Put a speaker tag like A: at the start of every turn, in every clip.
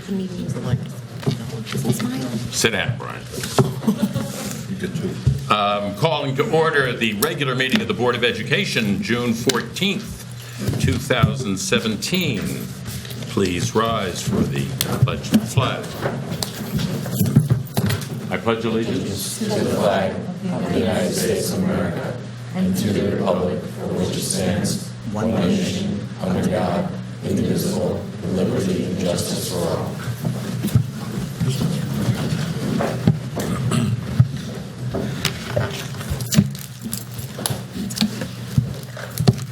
A: the meeting is like, is mine?
B: Sit down, Brian.
C: You did too.
B: Calling to order the regular meeting of the Board of Education, June 14th, 2017. Please rise for the pledge of the flag. I pledge allegiance
D: To the flag of the United States of America and to the republic for which it stands, one nation, under God, indivisible, with liberty and justice for all.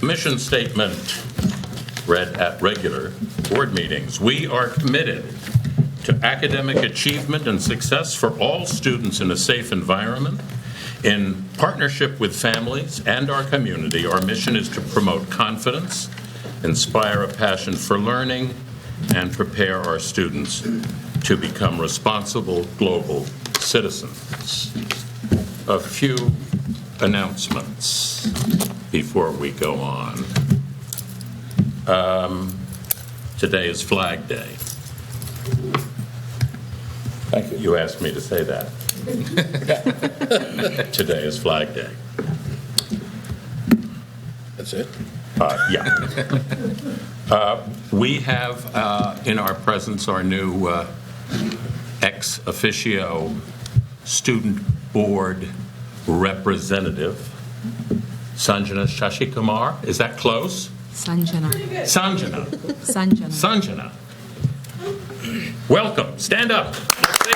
B: Mission statement read at regular board meetings. We are committed to academic achievement and success for all students in a safe environment. In partnership with families and our community, our mission is to promote confidence, inspire a passion for learning, and prepare our students to become responsible global citizens. A few announcements before we go on. Today is Flag Day.
C: Thank you.
B: You asked me to say that. Today is Flag Day.
C: That's it?
B: Yeah. We have in our presence our new ex officio student board representative, Sanjana Shashikumar. Is that close?
E: Sanjana.
B: Sanjana.
E: Sanjana.
B: Sanjana. Welcome. Stand up. Let's see you.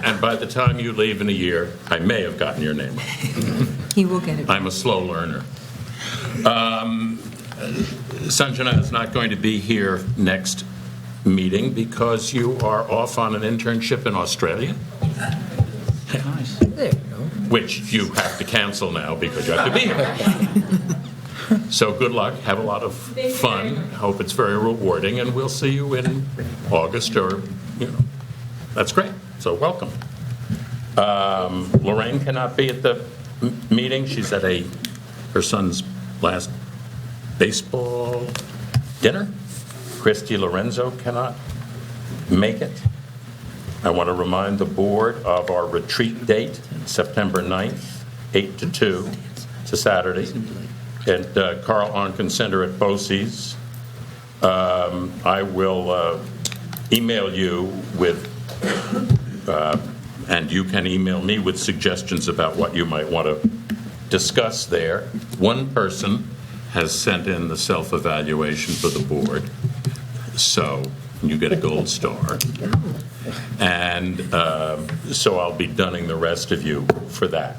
B: And by the time you leave in a year, I may have gotten your name.
E: He will get it.
B: I'm a slow learner. Sanjana is not going to be here next meeting because you are off on an internship in Australia.
F: Nice. There you go.
B: Which you have to cancel now because you have to be here. So good luck. Have a lot of fun. Hope it's very rewarding, and we'll see you in August or, that's great. So welcome. Lorraine cannot be at the meeting. She's at her son's last baseball dinner. Christy Lorenzo cannot make it. I want to remind the board of our retreat date, September 9th, 8 to 2. It's a Saturday. At Carl Onken Center at BOCES. I will email you with, and you can email me with suggestions about what you might want to discuss there. One person has sent in the self-evaluation for the board, so you get a gold star. And so I'll be dunning the rest of you for that.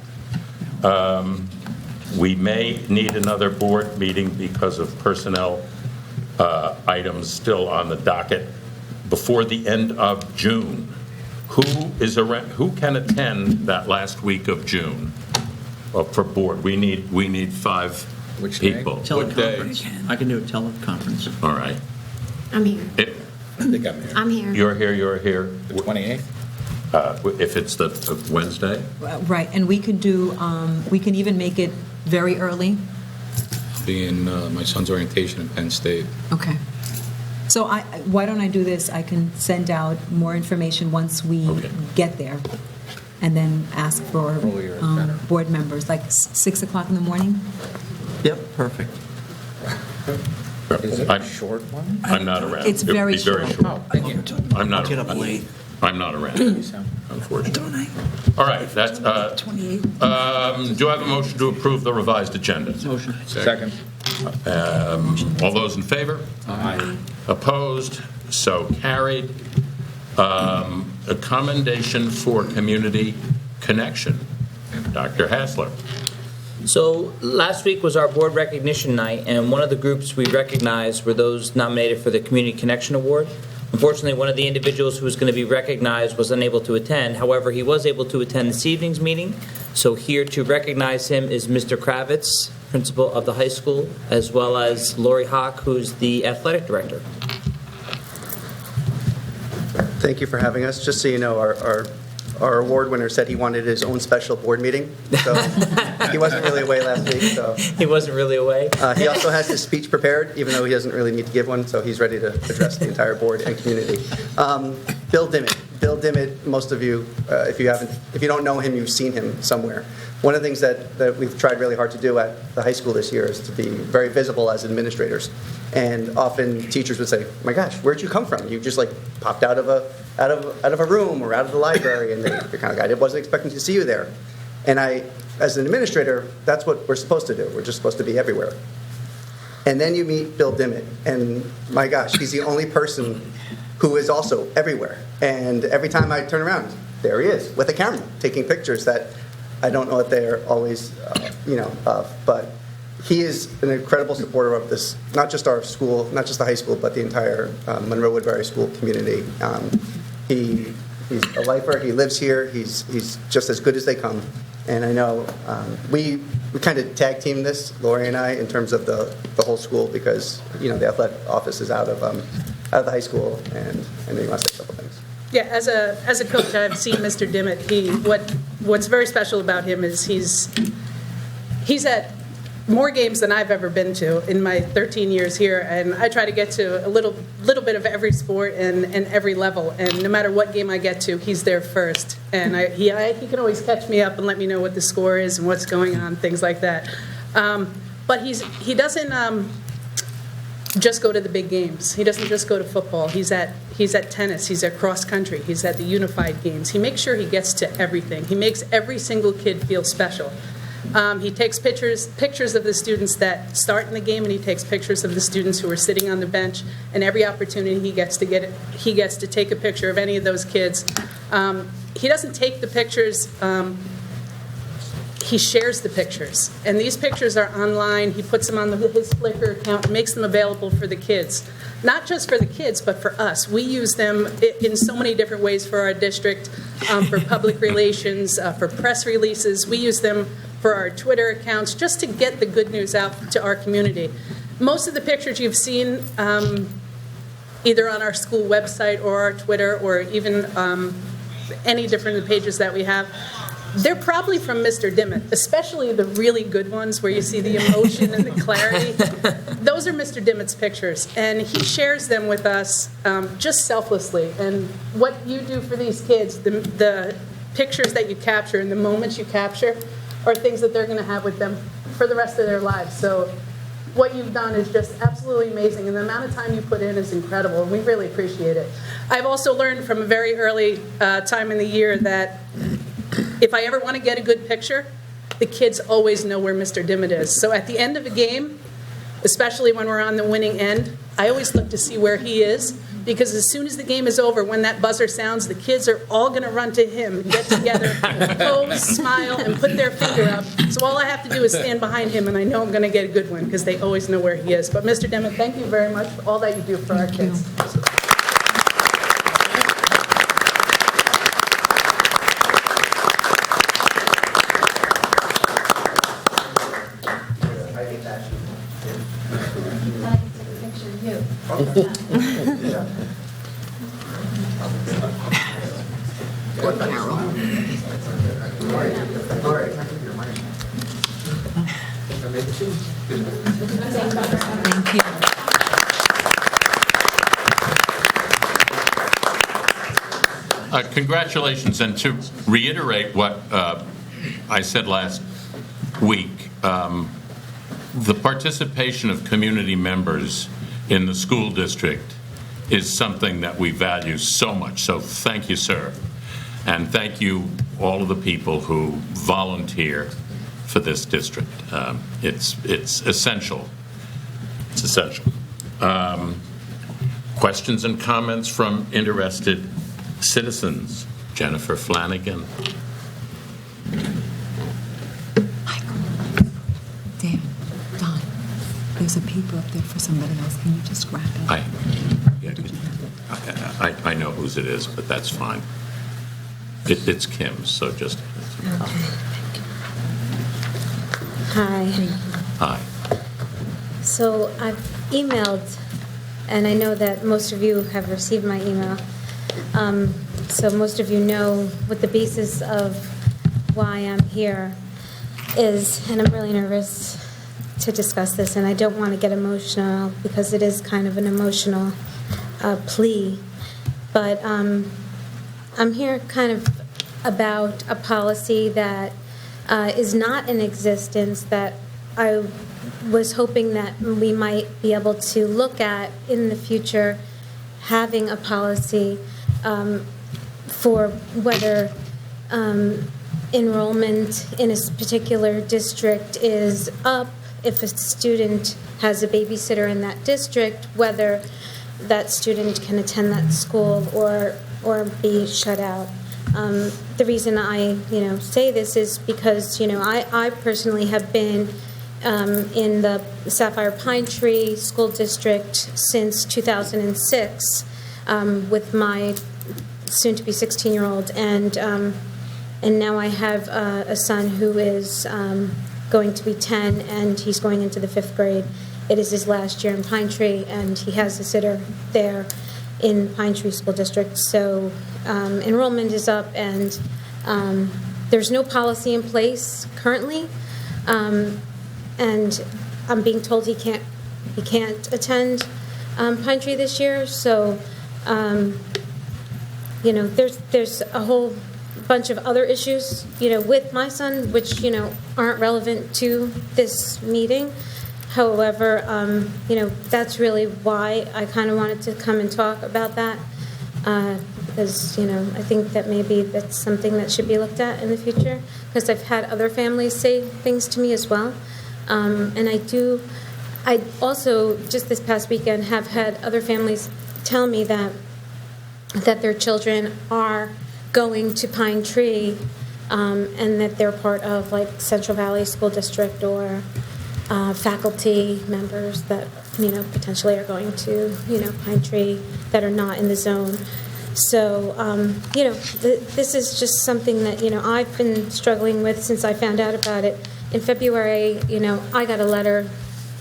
B: We may need another board meeting because of personnel items still on the docket before the end of June. Who can attend that last week of June for board? We need 5
C: Which day?
B: people.
F: Teleconference. I can do a teleconference.
B: All right.
A: I'm here.
C: I think I'm here.
A: I'm here.
B: You're here.
C: The 28th?
B: If it's the Wednesday?
E: Right, and we can do, we can even make it very early.
G: Be in my son's orientation in Penn State.
E: Okay. So why don't I do this? I can send out more information once we
B: Okay.
E: get there, and then ask for
C: Earlier is better.
E: board members, like 6 o'clock in the morning?
F: Yep, perfect.
C: Is it a short one?
B: I'm not around.
E: It's
B: It would
E: very
B: be very
E: short.
B: short.
C: Thank you.
B: I'm not
F: I'll get up
B: around.
F: late.
B: I'm not around, unfortunately. All right, that's, do I have a motion to approve the revised agenda?
F: Motion.
C: Second.
B: All those in favor?
C: Aye.
B: Opposed? So carried. A commendation for community connection. Dr. Hassler.
H: So last week was our board recognition night, and one of the groups we recognized were those nominated for the Community Connection Award. Unfortunately, one of the individuals who was going to be recognized was unable to attend. However, he was able to attend this evening's meeting. So here to recognize him is Mr. Kravitz, principal of the high school, as well as Lori Hawk, who's the athletic director.
I: Thank you for having us. Just so you know, our our award winner said he wanted his own special board meeting, so he wasn't really away last week, so.
H: He wasn't really away.
I: He also has his speech prepared, even though he doesn't really need to give one, so he's ready to address the entire board and community. Bill Dimmitt. Bill Dimmitt, most of you, if you don't know him, you've seen him somewhere. One of the things that we've tried really hard to do at the high school this year is to be very visible as administrators. And often teachers would say, "My gosh, where'd you come from? You just like popped out of a room or out of the library," and they're kind of like, "I wasn't expecting to see you there." And as an administrator, that's what we're supposed to do. We're just supposed to be everywhere. And then you meet Bill Dimmitt, and my gosh, he's the only person who is also everywhere. And every time I turn around, there he is with a camera taking pictures that I don't know if they're always, but he is an incredible supporter of this, not just our school, not just the high school, but the entire Monroe Woodbury school community. He's a lifer. He lives here. He's just as good as they come. And I know we kind of tag team this, Lori and I, in terms of the whole school because the athletic office is out of the high school, and I know you want to say a couple things.
J: Yeah, as a coach, I've seen Mr. Dimmitt. What's very special about him is he's at more games than I've ever been to in my 13 years here, and I try to get to a little bit of every sport and every level. And no matter what game I get to, he's there first. And he can always catch me up and let me know what the score is and what's going on, things like that. But he doesn't just go to the big games. He doesn't just go to football. He's at tennis. He's at cross country. He's at the unified games. He makes sure he gets to everything. He makes every single kid feel special. He takes pictures of the students that start in the game, and he takes pictures of the students who are sitting on the bench. And every opportunity he gets to take a picture of any of those kids. He doesn't take the pictures. He shares the pictures, and these pictures are online. He puts them on his Flickr account and makes them available for the kids. Not just for the kids, but for us. We use them in so many different ways for our district, for public relations, for press releases. We use them for our Twitter accounts just to get the good news out to our community. Most of the pictures you've seen either on our school website or our Twitter or even any different pages that we have, they're probably from Mr. Dimmitt, especially the really good ones where you see the emotion and the clarity. Those are Mr. Dimmitt's pictures, and he shares them with us just selflessly. And what you do for these kids, the pictures that you capture and the moments you capture are things that they're going to have with them for the rest of their lives. So what you've done is just absolutely amazing, and the amount of time you put in is incredible, and we really appreciate it. I've also learned from a very early time in the year that if I ever want to get a good picture, the kids always know where Mr. Dimmitt is. So at the end of a game, especially when we're on the winning end, I always look to see where he is, because as soon as the game is over, when that buzzer sounds, the kids are all going to run to him and get together, pose, smile, and put their finger up. So all I have to do is stand behind him, and I know I'm going to get a good one because they always know where he is. But Mr. Dimmitt, thank you very much for all that you do for our kids.
E: Thank you.
B: Congratulations, and to reiterate what I said last week, the participation of community members in the school district is something that we value so much. So thank you, sir. And thank you, all of the people who volunteer for this district. It's essential. It's essential. Questions and comments from interested citizens? Jennifer Flanagan.
A: Michael, Dan, Don, there's a paper up there for somebody else. Can you just grab it?
B: I know whose it is, but that's fine. It's Kim's, so just.
K: Hi.
B: Hi.
K: So I've emailed, and I know that most of you have received my email. so most of you know what the basis of why I'm here is, and I'm really nervous to discuss this, and I don't want to get emotional because it is kind of an emotional plea, but I'm here kind of about a policy that is not in existence that I was hoping that we might be able to look at in the future, having a policy for whether enrollment in a particular district is up, if a student has a babysitter in that district, whether that student can attend that school or be shut out. The reason I say this is because I personally have been in the Sapphire Pine Tree School District since 2006 with my soon-to-be 16-year-old, and now I have a son who is going to be 10, and he's going into the 5th grade. It is his last year in Pine Tree, and he has a sitter there in Pine Tree School District. So enrollment is up, and there's no policy in place currently, and I'm being told he can't attend Pine Tree this year. So there's a whole bunch of other issues with my son which aren't relevant to this meeting. However, that's really why I kind of wanted to come and talk about that, because I think that maybe that's something that should be looked at in the future, because I've had other families say things to me as well, and I also just this past weekend have had other families tell me that their children are going to Pine Tree, and that they're part of like Central Valley School District or faculty members that potentially are going to Pine Tree that are not in the zone. So this is just something that I've been struggling with since I found out about it in February. I got a letter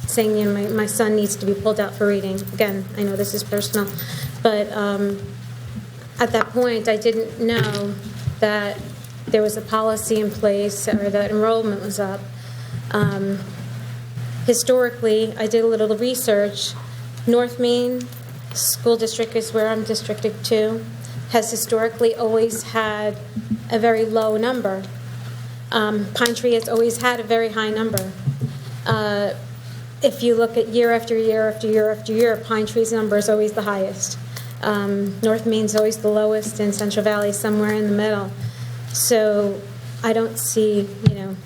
K: saying my son needs to be pulled out for reading. Again, I know this is personal, but at that point I didn't know that there was a policy in place or that enrollment was up. Historically, I did a little research. North Main School District is where I'm districted to, has historically always had a very low number. Pine Tree has always had a very high number. If you look at year after year after year after year, Pine Tree's number is always the highest. North Main's always the lowest, and Central Valley somewhere in the middle. So I don't see,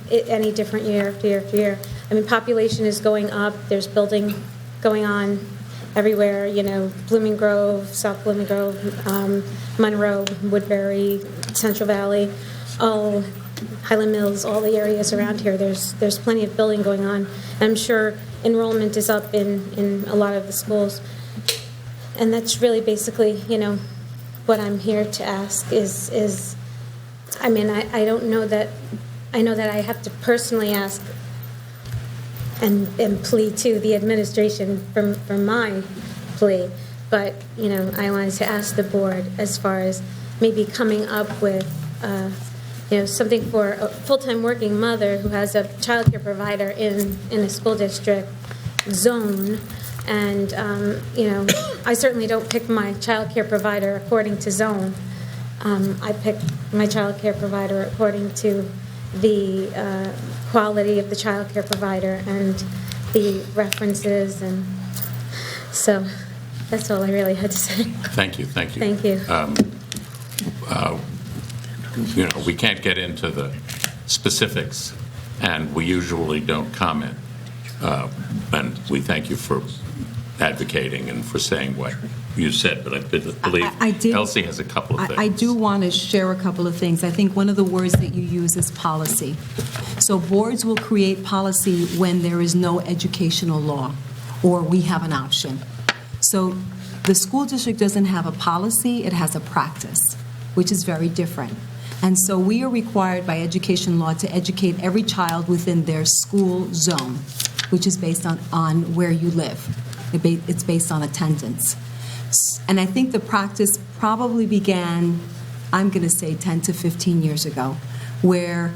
K: it any different year after year after year. I mean, population is going up. There's building going on everywhere. Blooming Grove, South Blooming Grove, Monroe, Woodbury, Central Valley, all Highland Mills, all the areas around here. There's plenty of building going on. I'm sure enrollment is up in a lot of the schools. And that's really basically, what I'm here to ask is I mean, I don't know that, I know that I have to personally ask and plead to the administration for my plea, but, I wanted to ask the board as far as maybe coming up with, something for a full-time working mother who has a child care provider in a school district zone. And, I certainly don't pick my child care provider according to zone. I pick my child care provider according to the quality of the child care provider and the references. And so that's all I really had to say.
B: Thank you.
K: Thank you.
B: We can't get into the specifics, and we usually don't comment. And we thank you for advocating and for saying what you said, but I believe Elsie has a couple of things.
A: I do want to share a couple of things. I think one of the words that you use is policy. So boards will create policy when there is no educational law or we have an option. So the school district doesn't have a policy, it has a practice, which is very different. And so we are required by education law to educate every child within their school zone, which is based on where you live. It's based on attendance. And I think the practice probably began I'm going to say 10 to 15 years ago, where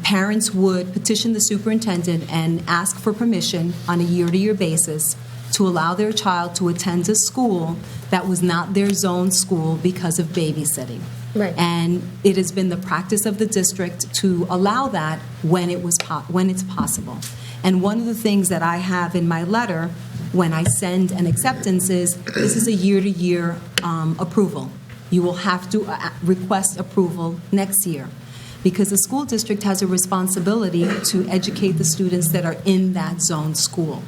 A: parents would petition the superintendent and ask for permission on a year-to-year basis to allow their child to attend a school that was not their zone school because of babysitting.
K: Right.
A: And it has been the practice of the district to allow that when it's possible. And one of the things that I have in my letter when I send an acceptance is, this is a year-to-year approval. You will have to request approval next year, because the school district has a responsibility to educate the students that are in that zone school.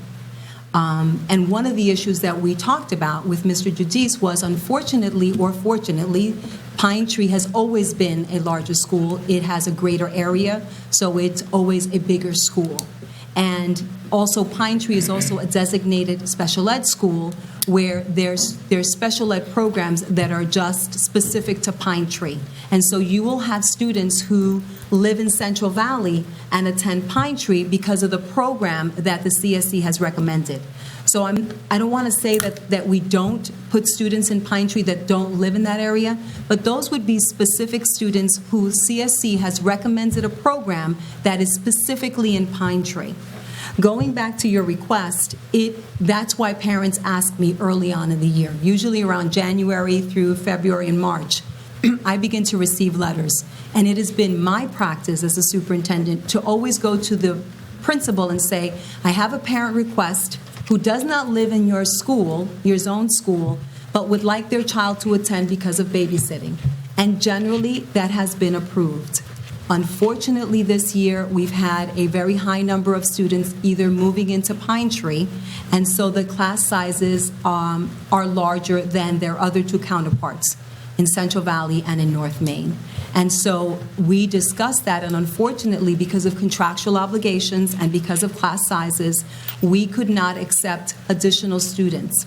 A: And one of the issues that we talked about with Mr. Giudice was, unfortunately or fortunately, Pine Tree has always been a larger school. It has a greater area, so it's always a bigger school. And also, Pine Tree is also a designated special ed school where there's special ed programs that are just specific to Pine Tree. And so you will have students who live in Central Valley and attend Pine Tree because of the program that the CSE has recommended. So I don't want to say that we don't put students in Pine Tree that don't live in that area, but those would be specific students who CSE has recommended a program that is specifically in Pine Tree. Going back to your request, that's why parents ask me early on in the year, usually around January through February and March. I begin to receive letters, and it has been my practice as a superintendent to always go to the principal and say, I have a parent request who does not live in your school, your zone school, but would like their child to attend because of babysitting. And generally, that has been approved. Unfortunately, this year, we've had a very high number of students either moving into Pine Tree, and so the class sizes are larger than their other two counterparts in Central Valley and in North Main. And so we discussed that, and unfortunately, because of contractual obligations and because of class sizes, we could not accept additional students.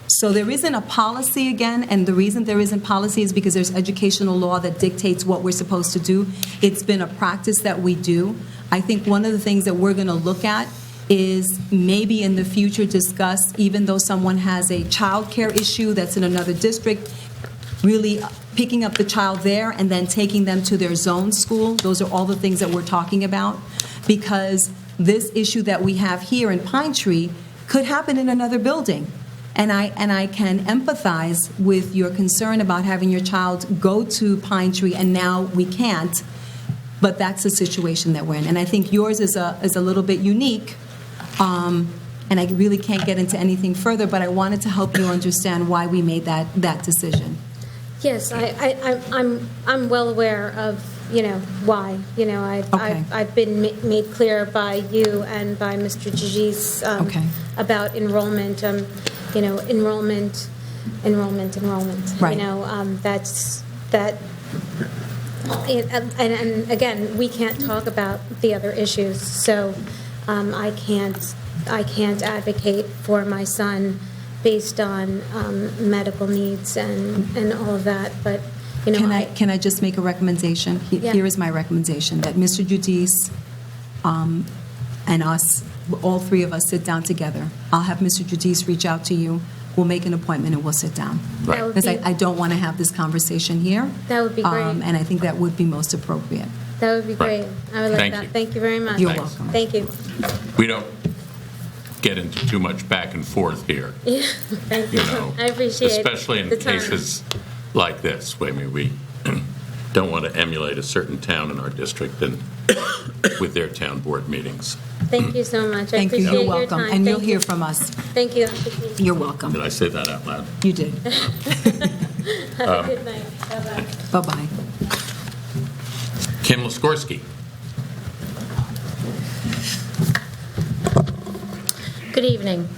A: So there isn't a policy again, and the reason there isn't policy is because there's educational law that dictates what we're supposed to do. It's been a practice that we do. I think one of the things that we're going to look at is maybe in the future discuss, even though someone has a child care issue that's in another district, really picking up the child there and then taking them to their zone school. Those are all the things that we're talking about, because this issue that we have here in Pine Tree could happen in another building. And I can empathize with your concern about having your child go to Pine Tree and now we can't, but that's the situation that we're in. And I think yours is a little bit unique, and I really can't get into anything further, but I wanted to help you understand why we made that decision.
K: Yes, I'm well aware of, why.
A: Okay.
K: I've been made clear by you and by Mr. Giudice about enrollment. Enrollment.
A: Right.
K: That's that. And again, we can't talk about the other issues, so I can't advocate for my son based on medical needs and all of that. But
A: Can I just make a recommendation?
K: Yeah.
A: Here is my recommendation, that Mr. Giudice and us, all three of us, sit down together. I'll have Mr. Giudice reach out to you. We'll make an appointment and we'll sit down.
K: That would
A: Because
K: be-
A: I don't want to have this conversation here.
K: That would be great.
A: And I think that would be most appropriate.
K: That would be
B: Right.
K: great. I would like
B: Thank
K: that.
B: you.
K: Thank you very much.
A: You're
B: Thanks.
A: welcome.
K: Thank you.
B: We don't get into too much back and forth here,
K: Yeah, thank you.
B: you know.
K: I appreciate
B: Especially in
K: the time.
B: cases like this. I mean, we don't want to emulate a certain town in our district and with their town board meetings.
K: Thank you so much.
A: Thank
K: I
A: you.
K: appreciate
A: You're
K: your
A: welcome.
K: time.
A: And you'll
K: Thank
A: hear
K: you.
A: from us.
K: Thank you.
A: You're welcome.
B: Did I say that out loud?
A: You did.
K: Have a good night. Bye-bye.
A: Bye-bye.
B: Kim Laskorsky.
L: Good evening.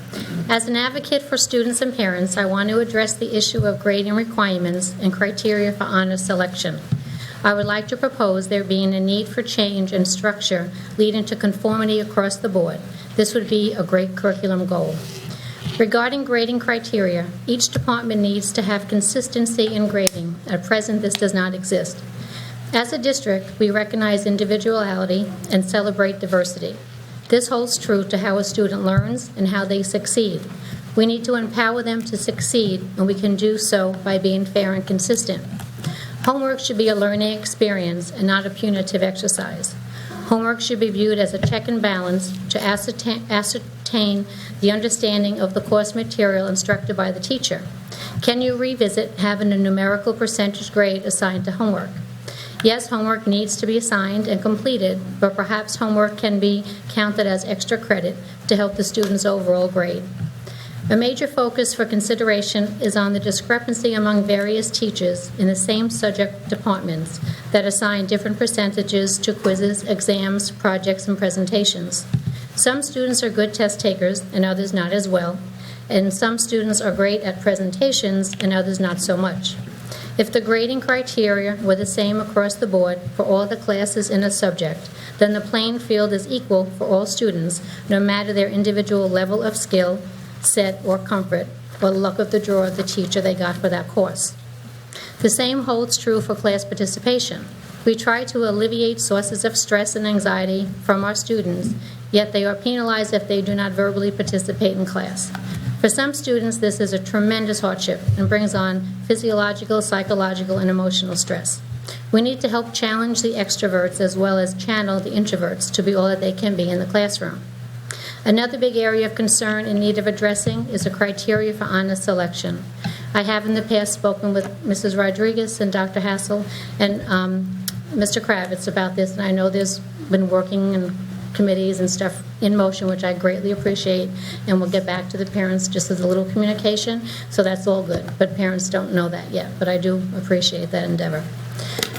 L: As an advocate for students and parents, I want to address the issue of grading requirements and criteria for honor selection. I would like to propose there being a need for change in structure leading to conformity across the board. This would be a great curriculum goal. Regarding grading criteria, each department needs to have consistency in grading. At present, this does not exist. As a district, we recognize individuality and celebrate diversity. This holds true to how a student learns and how they succeed. We need to empower them to succeed, and we can do so by being fair and consistent. Homework should be a learning experience and not a punitive exercise. Homework should be viewed as a check and balance to ascertain the understanding of the course material instructed by the teacher. Can you revisit having a numerical percentage grade assigned to homework? Yes, homework needs to be assigned and completed, but perhaps homework can be counted as extra credit to help the student's overall grade. A major focus for consideration is on the discrepancy among various teachers in the same subject departments that assign different percentages to quizzes, exams, projects, and presentations. Some students are good test takers and others not as well, and some students are great at presentations and others not so much. If the grading criteria were the same across the board for all the classes in a subject, then the playing field is equal for all students, no matter their individual level of skill, set, or comfort, or luck of the draw of the teacher they got for that course. The same holds true for class participation. We try to alleviate sources of stress and anxiety from our students, yet they are penalized if they do not verbally participate in class. For some students, this is a tremendous hardship and brings on physiological, psychological, and emotional stress. We need to help challenge the extroverts as well as channel the introverts to be all that they can be in the classroom. Another big area of concern in need of addressing is the criteria for honor selection. I have in the past spoken with Mrs. Rodriguez and Dr. Hassel and Mr. Kravitz about this, and I know there's been working and committees and stuff in motion, which I greatly appreciate, and we'll get back to the parents just as a little communication, so that's all good. But parents don't know that yet, but I do appreciate that endeavor.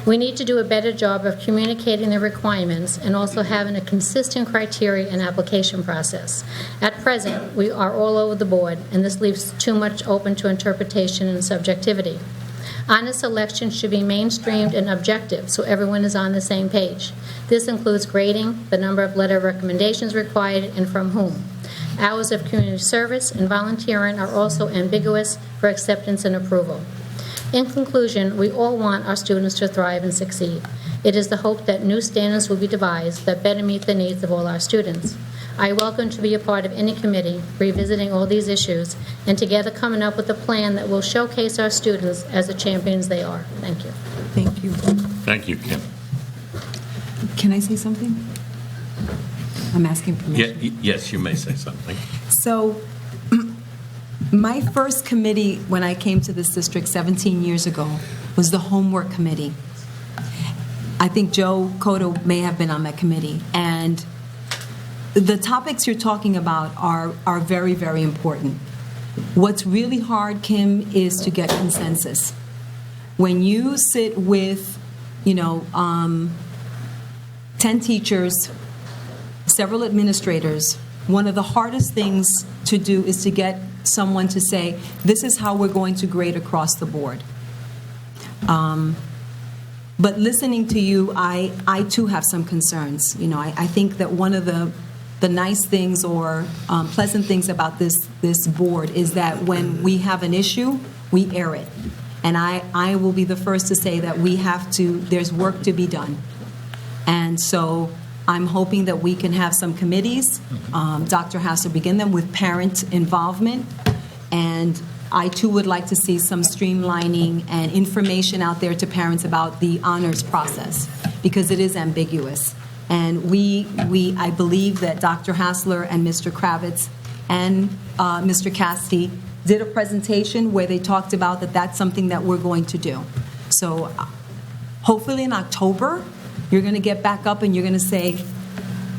L: We need to do a better job of communicating the requirements and also having a consistent criteria and application process. At present, we are all over the board, and this leaves too much open to interpretation and subjectivity. Honor selection should be mainstreamed and objective so everyone is on the same page. This includes grading, the number of letter recommendations required, and from whom. Hours of community service and volunteering are also ambiguous for acceptance and approval. In conclusion, we all want our students to thrive and succeed. It is the hope that new standards will be devised that better meet the needs of all our students. I welcome to be a part of any committee revisiting all these issues and together coming up with a plan that will showcase our students as the champions they are. Thank you.
E: Thank you.
B: Thank you, Kim.
E: Can I say something? I'm asking permission.
B: Yes, you may say something.
E: So, my first committee when I came to this district 17 years ago was the homework committee. I think Joe Cotto may have been on that committee. And the topics you're talking about are very, very important. What's really hard, Kim, is to get consensus. When you sit with, 10 teachers, several administrators, one of the hardest things to do is to get someone to say, this is how we're going to grade across the board. But listening to you, I too have some concerns. I think that one of the nice things or pleasant things about this board is that when we have an issue, we air it. And I will be the first to say that there's work to be done. And so I'm hoping that we can have some committees. Dr. Hassel begin them with parent involvement. And I, too, would like to see some streamlining and information out there to parents about the honors process, because it is ambiguous. And I believe that Dr. Hassler and Mr. Kravitz and Mr. Cassidy did a presentation where they talked about that that's something that we're going to do. So hopefully in October, you're going to get back up and you're going to say,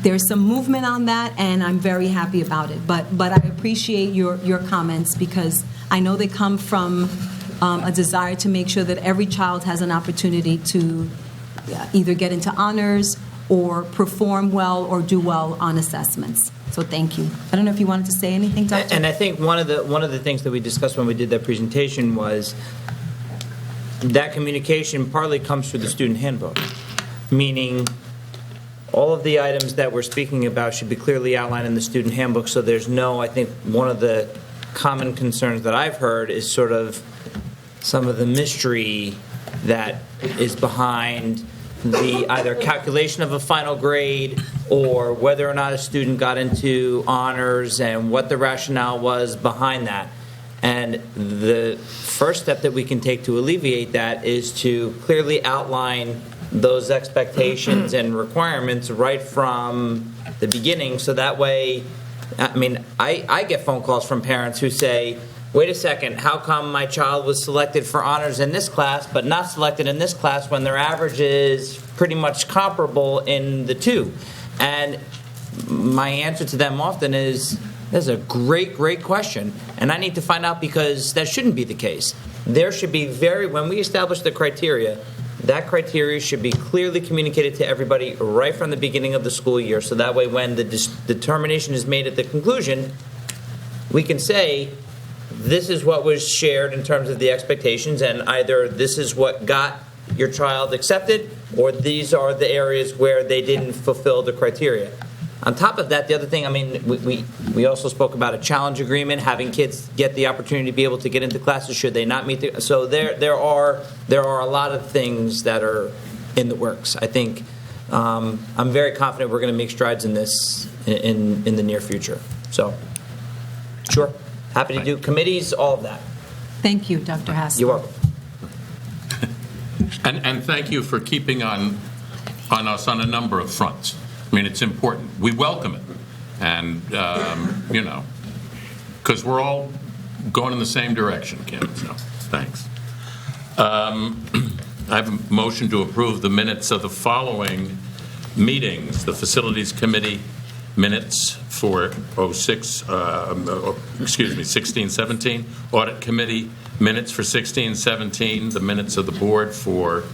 E: there's some movement on that, and I'm very happy about it. But I appreciate your comments, because I know they come from a desire to make sure that every child has an opportunity to either get into honors or perform well or do well on assessments. So thank you. I don't know if you wanted to say anything, Dr.
H: And I think one of the things that we discussed when we did that presentation was that communication partly comes through the student handbook, meaning all of the items that we're speaking about should be clearly outlined in the student handbook, so there's I think one of the common concerns that I've heard is sort of some of the mystery that is behind the either calculation of a final grade or whether or not a student got into honors and what the rationale was behind that. And the first step that we can take to alleviate that is to clearly outline those expectations and requirements right from the beginning, so that way, I mean, I get phone calls from parents who say, wait a second, how come my child was selected for honors in this class but not selected in this class when their average is pretty much comparable in the two? And my answer to them often is, that's a great, great question, and I need to find out because that shouldn't be the case. There should be when we establish the criteria, that criteria should be clearly communicated to everybody right from the beginning of the school year, so that way when the determination is made at the conclusion, we can say, this is what was shared in terms of the expectations, and either this is what got your child accepted, or these are the areas where they didn't fulfill the criteria. On top of that, the other thing, I mean, we also spoke about a challenge agreement, having kids get the opportunity to be able to get into classes should they not meet the. So there are a lot of things that are in the works. I think I'm very confident we're going to make strides in this in the near future. So, sure, happy to do committees, all of that.
E: Thank you, Dr. Hassler.
H: You're welcome.
B: And thank you for keeping on us on a number of fronts. I mean, it's important. We welcome it. And, because we're all going in the same direction, Kim, so thanks. I have a motion to approve the minutes of the following meetings. The Facilities Committee minutes for 16-17. Audit Committee minutes for 16-17. The minutes of the board for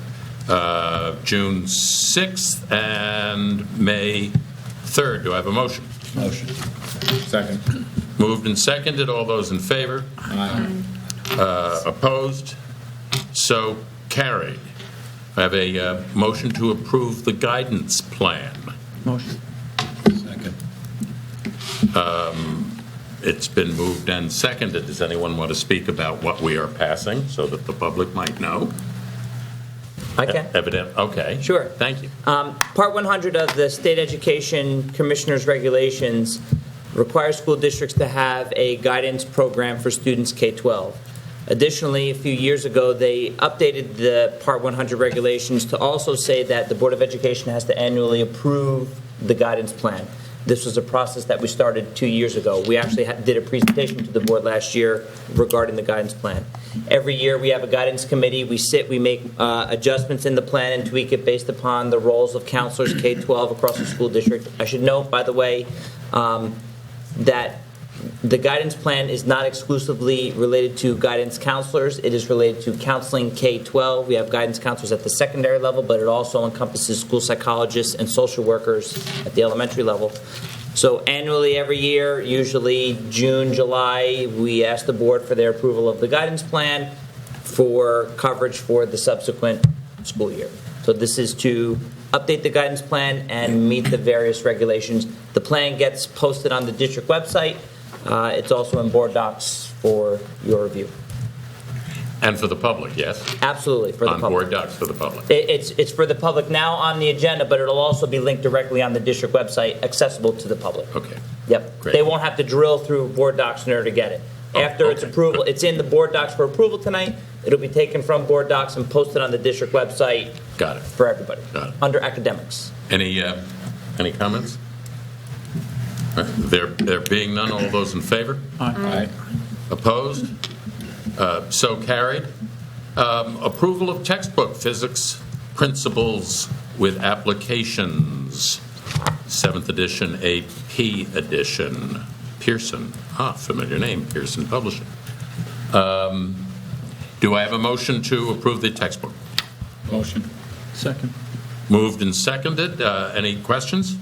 B: June 6th and May 3rd. Do I have a motion?
C: Motion. Second.
B: Moved and seconded. All those in favor?
C: Aye.
B: Opposed? So carried. I have a motion to approve the guidance plan.
F: Motion.
C: Second.
B: It's been moved and seconded. Does anyone want to speak about what we are passing so that the public might know?
H: I can.
B: Evident. Okay.
H: Sure.
B: Thank you.
H: Part 100 of the State Education Commissioner's Regulations requires school districts to have a guidance program for students K-12. Additionally, a few years ago, they updated the Part 100 regulations to also say that the Board of Education has to annually approve the guidance plan. This was a process that we started 2 years ago. We actually did a presentation to the board last year regarding the guidance plan. Every year we have a guidance committee. We sit, we make adjustments in the plan and tweak it based upon the roles of counselors K-12 across the school district. I should note, by the way, that the guidance plan is not exclusively related to guidance counselors. It is related to counseling K-12. We have guidance counselors at the secondary level, but it also encompasses school psychologists and social workers at the elementary level. So annually, every year, usually June, July, we ask the board for their approval of the guidance plan for coverage for the subsequent school year. So this is to update the guidance plan and meet the various regulations. The plan gets posted on the district website. It's also in board docs for your review.
B: And for the public, yes?
H: Absolutely, for the
B: On
H: public.
B: board docs for the public.
H: It's for the public now on the agenda, but it'll also be linked directly on the district website, accessible to the public.
B: Okay.
H: Yep.
B: Great.
H: They won't have to drill through board docs in order to get it.
B: Oh,
H: After its
B: okay.
H: approval, it's in the board docs for approval tonight. It'll be taken from board docs and posted on the district website.
B: Got it.
H: For everybody.
B: Got it.
H: Under academics.
B: Any comments? There being none, all those in favor?
C: Aye.
B: Opposed? So carried. Approval of textbook physics principles with applications. 7th edition, AP edition. Pearson. Familiar name, Pearson Publishing. Do I have a motion to approve the textbook?
C: Motion.
F: Second.
B: Moved and seconded. Any questions?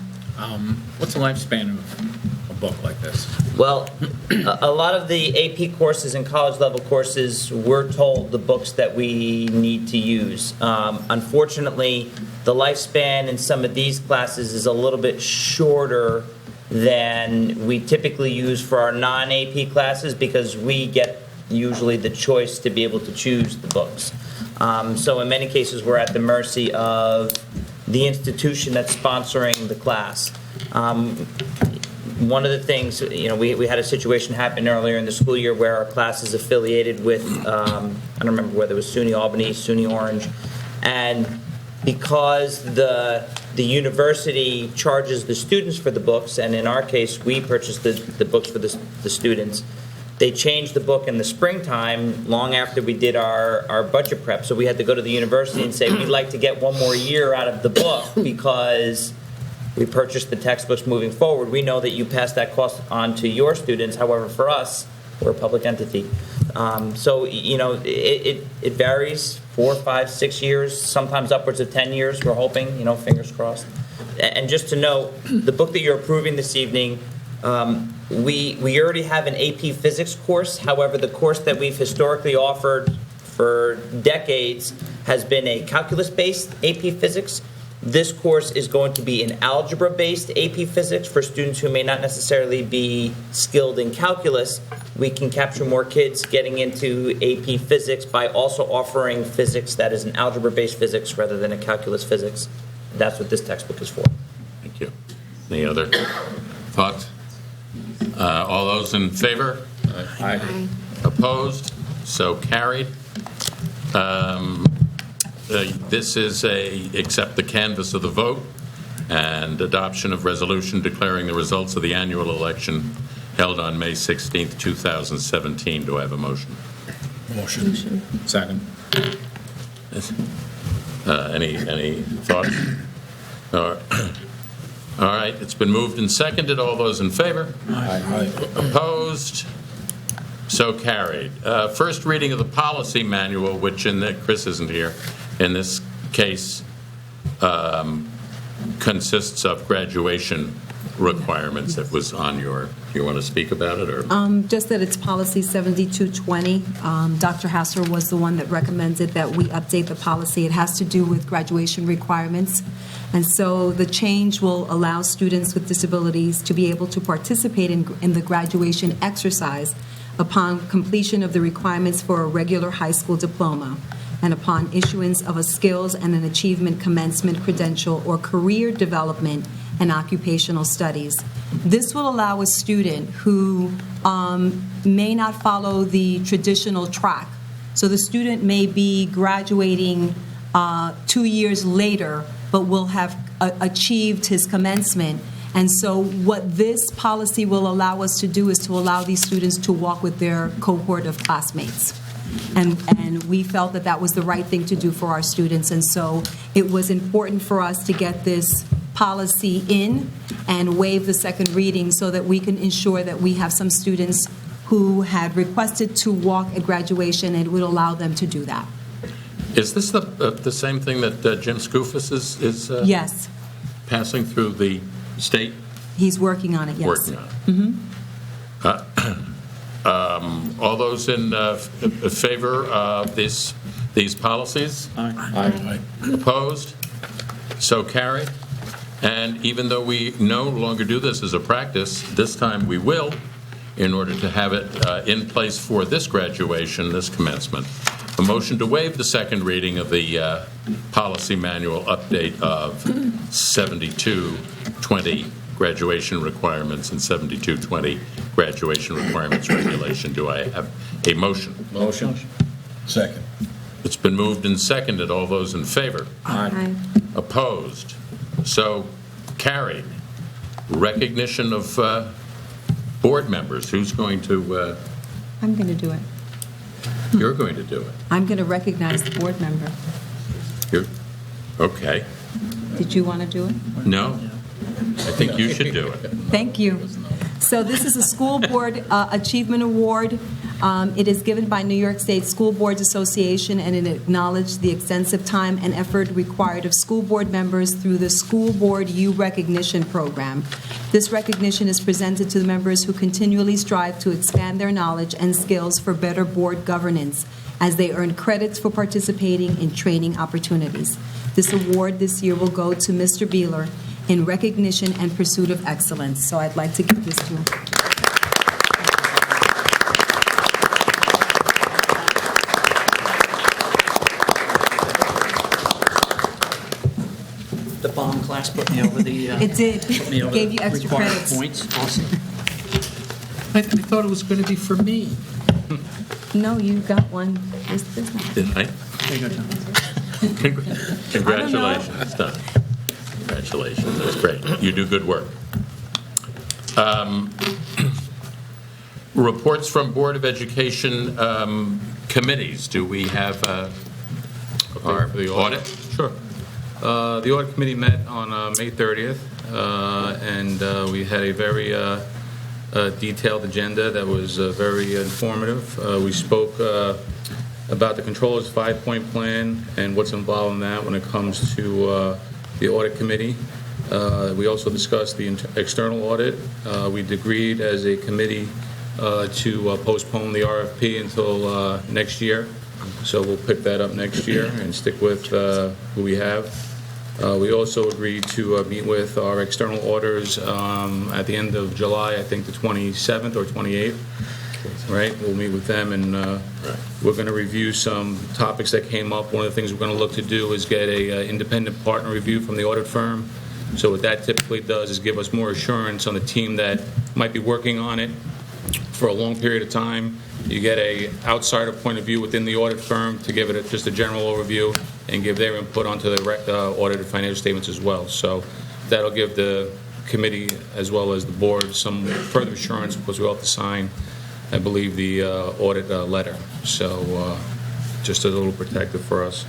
C: What's the lifespan of a book like this?
H: Well, a lot of the AP courses and college level courses, we're told the books that we need to use. Unfortunately, the lifespan in some of these classes is a little bit shorter than we typically use for our non-AP classes because we get usually the choice to be able to choose the books. So in many cases, we're at the mercy of the institution that's sponsoring the class. One of the things, we had a situation happen earlier in the school year where our class is affiliated with, I don't remember whether it was SUNY Albany, SUNY Orange, and because the university charges the students for the books, and in our case, we purchased the books for the students, they changed the book in the springtime long after we did our budget prep. So we had to go to the university and say, we'd like to get one more year out of the book because we purchased the textbooks moving forward. We know that you pass that cost on to your students. However, for us, we're a public entity. So, it varies 4, 5, 6 years, sometimes upwards of 10 years, we're hoping, fingers crossed. And just to note, the book that you're approving this evening, we already have an AP Physics course. However, the course that we've historically offered for decades has been a calculus-based AP Physics. This course is going to be an algebra-based AP Physics for students who may not necessarily be skilled in calculus. We can capture more kids getting into AP Physics by also offering physics that is an algebra-based physics rather than a calculus physics. That's what this textbook is for.
B: Thank you. Any other thoughts? All those in favor?
C: Aye.
B: Opposed? So carried. This is accept the canvass of the vote and adoption of resolution declaring the results of the annual election held on May 16th, 2017. Do I have a motion?
C: Motion. Second.
B: Any thoughts? All right, it's been moved and seconded. All those in favor?
C: Aye.
B: Opposed? So carried. First reading of the policy manual, which Chris isn't here, in this case consists of graduation requirements that was on your, do you want to speak about it? Or
E: Just that it's policy 7220. Dr. Hasser was the one that recommended that we update the policy. It has to do with graduation requirements. And so the change will allow students with disabilities to be able to participate in the graduation exercise upon completion of the requirements for a regular high school diploma and upon issuance of a skills and an achievement commencement credential or career development and occupational studies. This will allow a student who may not follow the traditional track. So the student may be graduating 2 years later, but will have achieved his commencement. And so what this policy will allow us to do is to allow these students to walk with their cohort of classmates. And we felt that that was the right thing to do for our students. And so it was important for us to get this policy in and waive the second reading so that we can ensure that we have some students who had requested to walk at graduation, and it would allow them to do that.
B: is this the same thing that Jim Skoufis is
E: Yes,
B: passing through the state?
E: he's working on it, yes.
B: Working on it. All those in favor of these policies?
C: Aye.
B: Opposed? So carried. And even though we no longer do this as a practice, this time we will, in order to have it in place for this graduation, this commencement. A motion to waive the second reading of the policy manual update of 7220 graduation requirements and 7220 graduation requirements regulation. Do I have a motion?
C: Motion. Second.
B: It's been moved and seconded. All those in favor?
C: Aye.
B: Opposed? So carried. Recognition of board members. Who's going to?
E: I'm going to do it.
B: You're going to do it.
E: I'm going to recognize the board member.
B: You're, okay.
E: Did you want to do it?
B: No? I think you should do it.
E: Thank you. So this is a School Board Achievement Award. It is given by New York State School Boards Association, and it acknowledged the extensive time and effort required of school board members through the School Board U Recognition Program. This recognition is presented to the members who continually strive to expand their knowledge and skills for better board governance as they earn credits for participating in training opportunities. This award this year will go to Mr. Beeler in recognition and pursuit of excellence. So I'd like to give this to him.
F: The bomb class put me over the.
E: It did.
F: Put me over
E: Gave
F: the
E: you extra
F: required
E: credits.
F: points. Awesome.
G: I thought it was going to be for me.
E: No, you got one. This one.
B: Did I?
F: There you go, Tom.
B: Congratulations, Don. Congratulations, that's great. You do good work. Reports from Board of Education committees. Do we have our
G: for the
B: audit?
G: Sure. The audit committee met on May 30th, and we had a very detailed agenda that was very informative. We spoke about the controller's 5-point plan and what's involved in that when it comes to the audit committee. We also discussed the external audit. We agreed as a committee to postpone the RFP until next year. So we'll pick that up next year and stick with who we have. We also agreed to meet with our external auditors at the end of July, I think the 27th or 28th. Right, we'll meet with them, and we're going to review some topics that came up. One of the things we're going to look to do is get a independent partner review from the audit firm. So what that typically does is give us more assurance on the team that might be working on it for a long period of time. You get a outsider point of view within the audit firm to give it just a general overview and give their input onto the audited financial statements as well. So that'll give the committee as well as the board some further assurance, because we all have to sign, I believe, the audit letter. So just a little protective for us.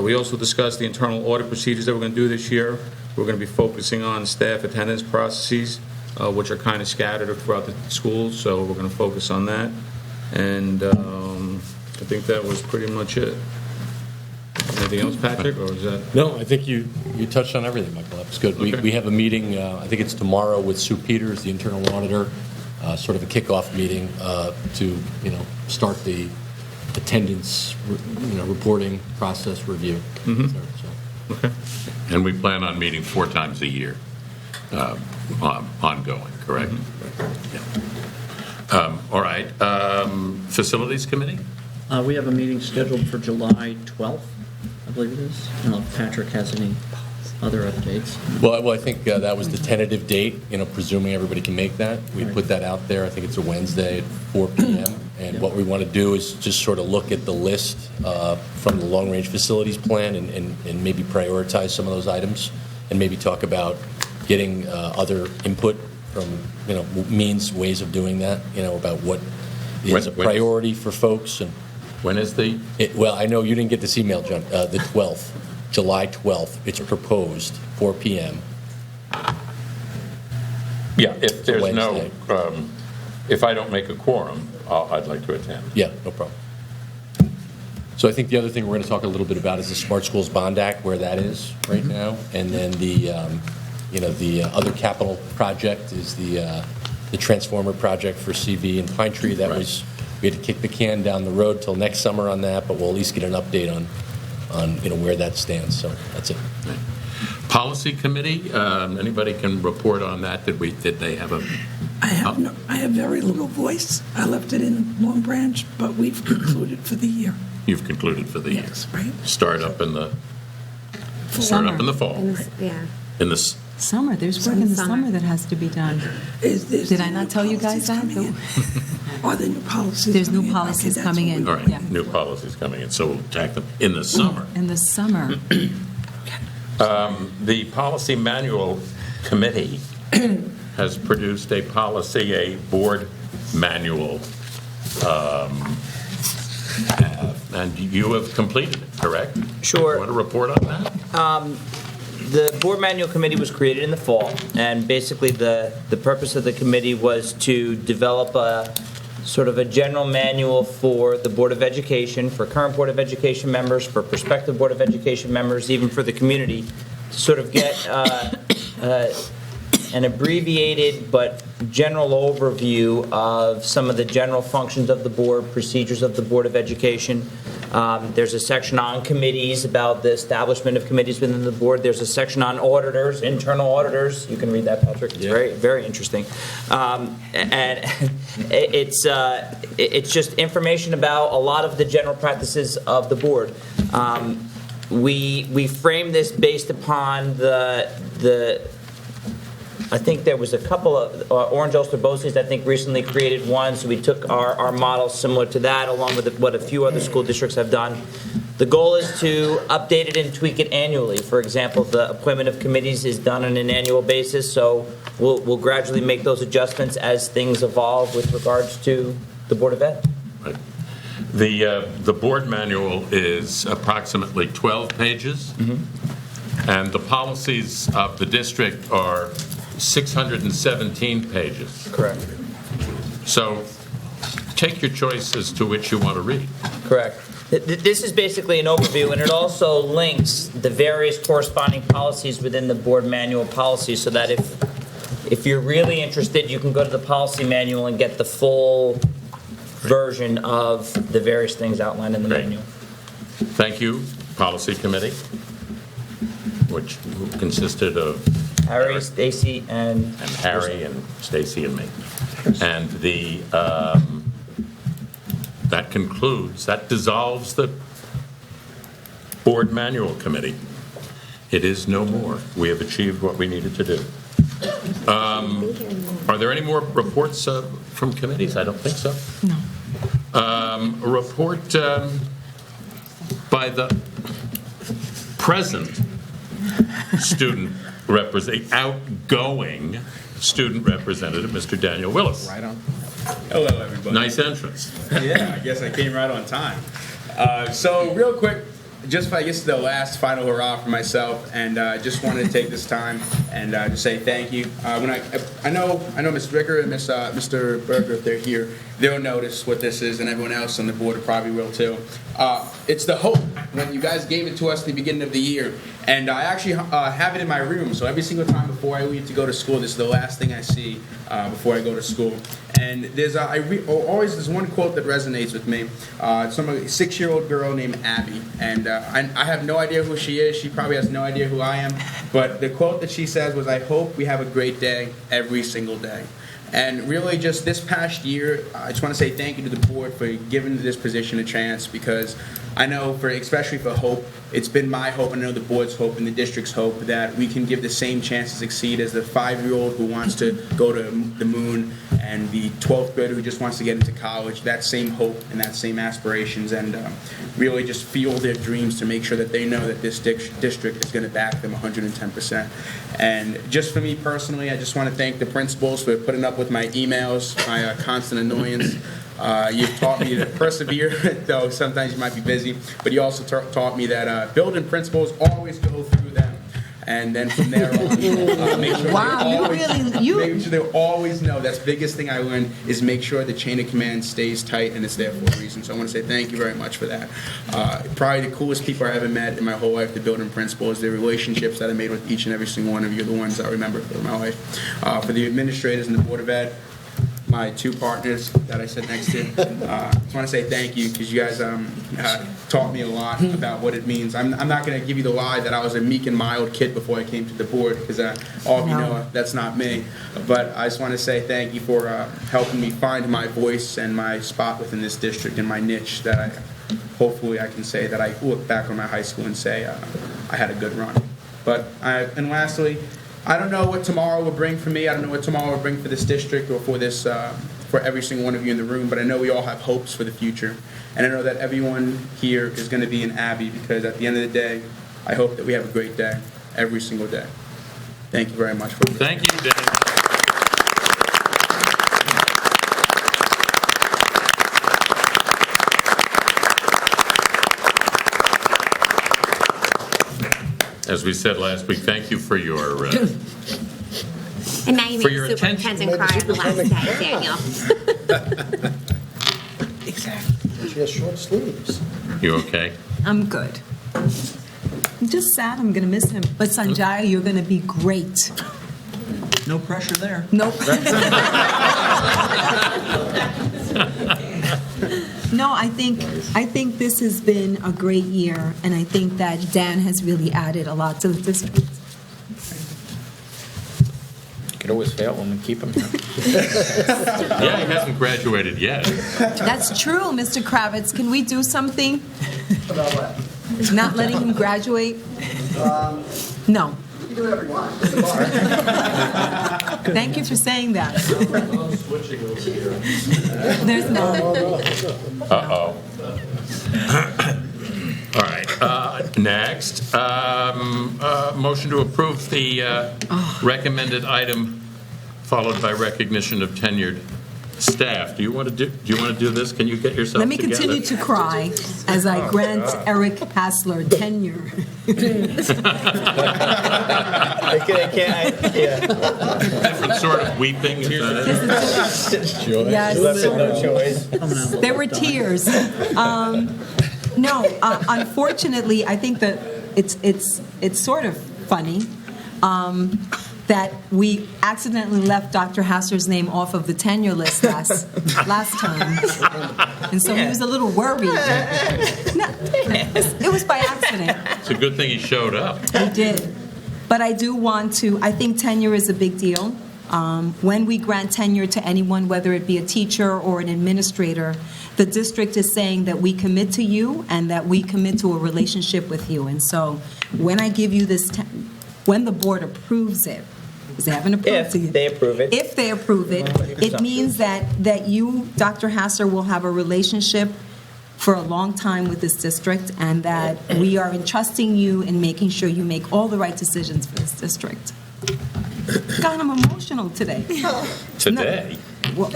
G: We also discussed the internal audit procedures that we're going to do this year. We're going to be focusing on staff attendance processes, which are kind of scattered throughout the schools, so we're going to focus on that. And I think that was pretty much it. Anything else, Patrick, or is that?
M: No, I think you touched on everything, Michael. That's good.
G: Okay.
M: We have a meeting, I think it's tomorrow, with Sue Peters, the internal auditor, sort of a kickoff meeting to, start the attendance, reporting process review.
G: Mm-hmm. Okay.
B: And we plan on meeting 4 times a year, ongoing, correct?
G: Mm-hmm.
B: Yeah. All right. Facilities Committee?
F: We have a meeting scheduled for July 12th, I believe it is. I don't know if Patrick has any other updates.
M: Well, I think that was the tentative date, presuming everybody can make that. We put that out there. I think it's a Wednesday at 4 p.m. And what we want to do is just sort of look at the list from the long-range facilities plan and maybe prioritize some of those items, and maybe talk about getting other input from, means, ways of doing that, about what is a priority for folks. And
B: when is
M: well, I know you didn't get this email, John. The 12th. July 12th. It's proposed 4 p.m.
B: Yeah, if there's no, if I don't make a quorum, I'd like to attend.
M: Yeah, no problem. So I think the other thing we're going to talk a little bit about is the Smart Schools Bond Act, where that is right now, and then the other capital project is the transformer project for CV and Pine Tree. That was, we had to kick the can down the road till next summer on that, but we'll at least get an update on where that stands. So that's it.
B: Policy Committee, anybody can report on that? Did they have a?
N: I have very little voice. I left it in Long Branch, but we've concluded for the year.
B: You've concluded for the year.
N: Yes, right.
B: Start up in the fall.
K: Yeah.
B: In the
E: Summer, there's work in the summer that has to be done. Did I not tell you guys that?
N: Are there new policies?
E: There's new policies coming in.
B: All right, new policies coming in, so we'll attack them in the summer.
E: In the summer.
B: The Policy Manual Committee has produced a board manual, and you have completed it, correct?
H: Sure.
B: You want to report on that?
H: The board manual committee was created in the fall, and basically the purpose of the committee was to develop a sort of a general manual for the Board of Education, for current Board of Education members, for prospective Board of Education members, even for the community, to sort of get an abbreviated but general overview of some of the general functions of the board, procedures of the Board of Education. There's a section on committees, about the establishment of committees within the board. There's a section on auditors, internal auditors. You can read that, Patrick. It's very, very interesting. And it's just information about a lot of the general practices of the board. we framed this based upon I think there was a couple of, Orange Ulster Bosley's, I think, recently created one, so we took our model similar to that, along with what a few other school districts have done. The goal is to update it and tweak it annually. For example, the appointment of committees is done on an annual basis, so we'll gradually make those adjustments as things evolve with regards to the Board of Ed.
B: Right. The board manual is approximately 12 pages, and the policies of the district are 617 pages.
H: Correct.
B: So take your choice as to which you want to read.
H: Correct. This is basically an overview, and it also links the various corresponding policies within the board manual policy, so that if you're really interested, you can go to the policy manual and get the full version of the various things outlined in the manual.
B: Thank you, Policy Committee, which consisted of
H: Harry, Stacy, and
B: Harry and Stacy and me. And that dissolves the Board Manual Committee. It is no more. We have achieved what we needed to do. Are there any more reports from committees? I don't think so.
E: No.
B: A report by the present outgoing student representative, Mr. Daniel Willis.
O: Right on. Hello, everybody.
B: Nice entrance.
O: Yeah, I guess I came right on time. So real quick, just I guess the last final hurrah for myself, and just wanted to take this time and just say thank you. When I know Ms. Ricker and Mr. Berger, if they're here, they'll notice what this is, and everyone else on the board probably will too. It's the hope when you guys gave it to us at the beginning of the year, and I actually have it in my room. So every single time before I leave to go to school, this is the last thing I see before I go to school. And there's always this one quote that resonates with me. It's from a 6-year-old girl named Abby, and I have no idea who she is. She probably has no idea who I am. But the quote that she says was, "I hope we have a great day every single day." And really, just this past year, I just want to say thank you to the board for giving this position a chance, because I know, especially for Hope, it's been my hope, and I know the board's hope and the district's hope, that we can give the same chance to succeed as the 5-year-old who wants to go to the moon and the 12th grader who just wants to get into college. That same hope and that same aspirations, and really just fuel their dreams to make sure that they know that this district is going to back them 110%. And just for me personally, I just want to thank the principals for putting up with my emails, my constant annoyance. You've taught me to persevere, though sometimes you might be busy, but you also taught me that building principles always go through them. And then from there on, make sure they always know. That's the biggest thing I learned, is make sure the chain of command stays tight and it's there for a reason. So I want to say thank you very much for that. Probably the coolest people I ever met in my whole life, the building principals, the relationships that I made with each and every single one of you, are the ones I remember for my life. For the administrators and the Board of Ed, my 2 partners that I sit next to, I just want to say thank you, because you guys taught me a lot about what it means. I'm not going to give you the lie that I was a meek and mild kid before I came to the board, because all of you know that's not me. But I just want to say thank you for helping me find my voice and my spot within this district and my niche, that hopefully I can say that I look back on my high school and say I had a good run. And lastly, I don't know what tomorrow will bring for me. I don't know what tomorrow will bring for this district or for this, for every single one of you in the room. But I know we all have hopes for the future, and I know that everyone here is going to be an Abbey, because at the end of the day, I hope that we have a great day every single day. Thank you very much for listening.
B: Thank you, Dan. As we said last week, thank you for your
P: and now you
B: for
P: made
B: your
P: the superintendent
B: attention.
P: cry on the last day, Daniel.
D: Exactly. She has short sleeves.
B: You okay?
E: I'm good. I'm just sad I'm going to miss him. But Sanjaya, you're going to be great.
F: No pressure there.
E: Nope. No, I think this has been a great year, and I think that Dan has really added a lot to the district.
C: Could always fail him and keep him here.
B: Yeah, he hasn't graduated yet.
E: That's true, Mr. Kravitz. Can we do something?
D: About what?
E: Not letting him graduate? No.
I: You can do whatever you want.
E: Thank you for saying that.
B: Switching over here.
E: There's no.
B: Uh-oh. All right, next, motion to approve the recommended item, followed by recognition of tenured staff. Do you want to do this? Can you get yourself
E: Let me
B: together?
E: continue to cry as I grant Eric Hassler tenure.
B: Different sort of weeping. Is that
E: Yes. There were tears. No, unfortunately, I think that it's sort of funny that we accidentally left Dr. Hassler's name off of the tenure list last time, and so he was a little worried. No, it was by accident.
B: It's a good thing he showed up.
E: He did. But I do want to, I think tenure is a big deal. When we grant tenure to anyone, whether it be a teacher or an administrator, the district is saying that we commit to you and that we commit to a relationship with you. And so when I give you this, when the board approves it, because they haven't approved it.
H: If they approve it.
E: If they approve it, it means that you, Dr. Hassler, will have a relationship for a long time with this district, and that we are entrusting you in making sure you make all the right decisions for this district. God, I'm emotional today.
B: Today?
E: Well,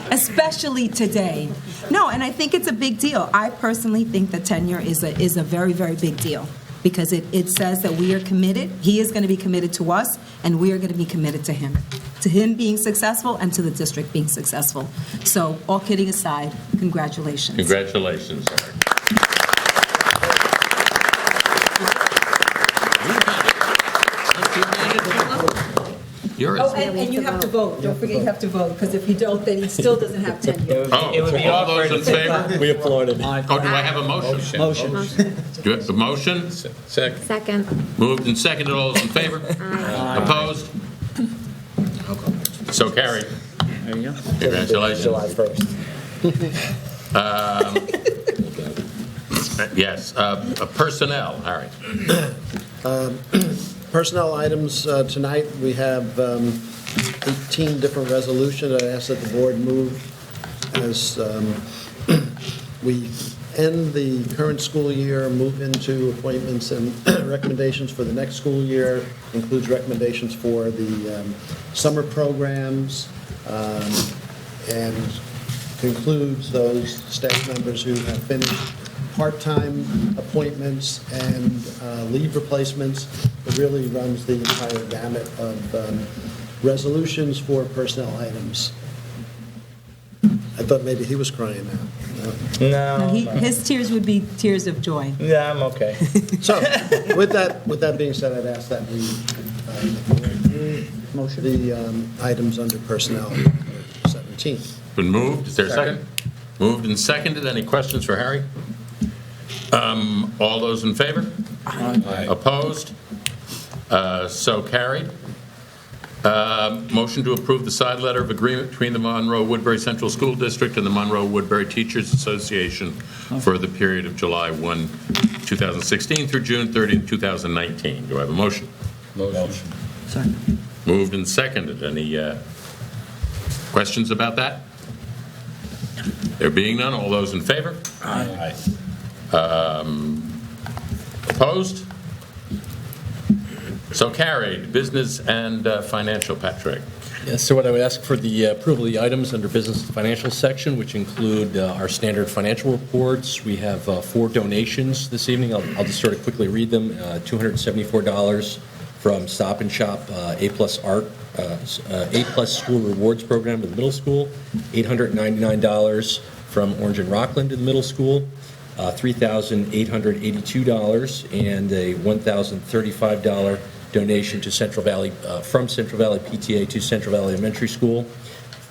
E: especially today. No, and I think it's a big deal. I personally think that tenure is a very, very big deal, because it says that we are committed. He is going to be committed to us, and we are going to be committed to him being successful and to the district being successful. So, all kidding aside, congratulations.
B: Congratulations, Eric.
E: And you have to vote. Don't forget you have to vote, because if you don't, then he still doesn't have tenure.
B: All those in favor?
F: We applauded.
B: Oh, do I have a motion?
F: Motion.
B: Do you have a motion?
C: Second.
P: Second.
B: Moved and seconded. All those in favor? Opposed? So carried.
F: There you go.
B: Congratulations.
H: July 1st.
B: Yes, personnel, Harry.
Q: Personnel items tonight, we have 18 different resolutions. I ask that the board move as we end the current school year, move into appointments and recommendations for the next school year, includes recommendations for the summer programs, and concludes those staff members who have finished part-time appointments and leave replacements. It really runs the entire gamut of resolutions for personnel items. I thought maybe he was crying now.
H: No.
E: His tears would be tears of joy.
H: Yeah, I'm okay.
Q: So, with that being said, I'd ask that we motion the items under personnel 17.
B: Been moved. Is there a second? Moved and seconded. Any questions for Harry? All those in favor?
C: Aye.
B: Opposed? So carried. Motion to approve the side letter of agreement between the Monroe-Woodbury Central School District and the Monroe-Woodbury Teachers Association for the period of July 1, 2016 through June 30, 2019. Do I have a motion?
C: Motion.
F: Second.
B: Moved and seconded. Any questions about that? There being none, all those in favor?
C: Aye.
B: Opposed? So carried. Business and financial, Patrick.
M: Yes, so what I would ask for the approval of the items under business and financial section, which include our standard financial reports. We have 4 donations this evening. I'll just sort of quickly read them. $274 from Stop and Shop A-plus Art, A-plus School Rewards Program to the middle school. $899 from Orange and Rockland to the middle school. $3,882 and a $1,035 donation to Central Valley, from Central Valley PTA to Central Valley Elementary School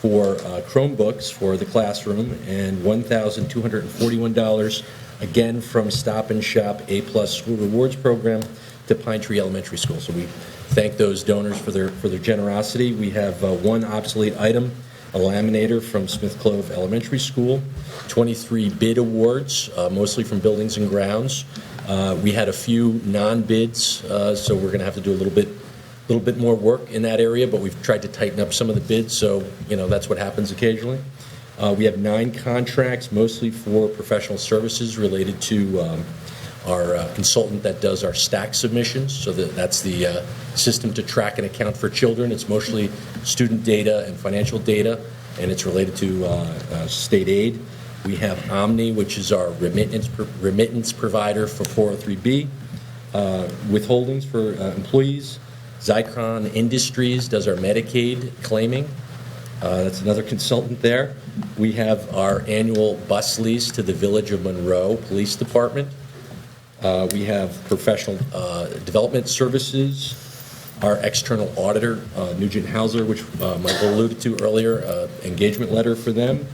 M: for Chromebooks for the classroom, and $1,241 again from Stop and Shop A-plus School Rewards Program to Pine Tree Elementary School. So we thank those donors for their generosity. We have one obsolete item a laminator from Smith Clove Elementary School, 23 bid awards, mostly from Buildings and Grounds. We had a few non-bids, so we're going to have to do a little bit more work in that area, but we've tried to tighten up some of the bids, so that's what happens occasionally. We have 9 contracts, mostly for professional services related to our consultant that does our STAC submissions. So that's the system to track and account for children. It's mostly student data and financial data, and it's related to state aid. We have Omni, which is our remittance provider for 403B, withholdings for employees. Zycron Industries does our Medicaid claiming. That's another consultant there. We have our annual bus lease to the Village of Monroe Police Department. We have professional development services, our external auditor, Nugent Hauser, which Michael alluded to earlier, engagement letter for them,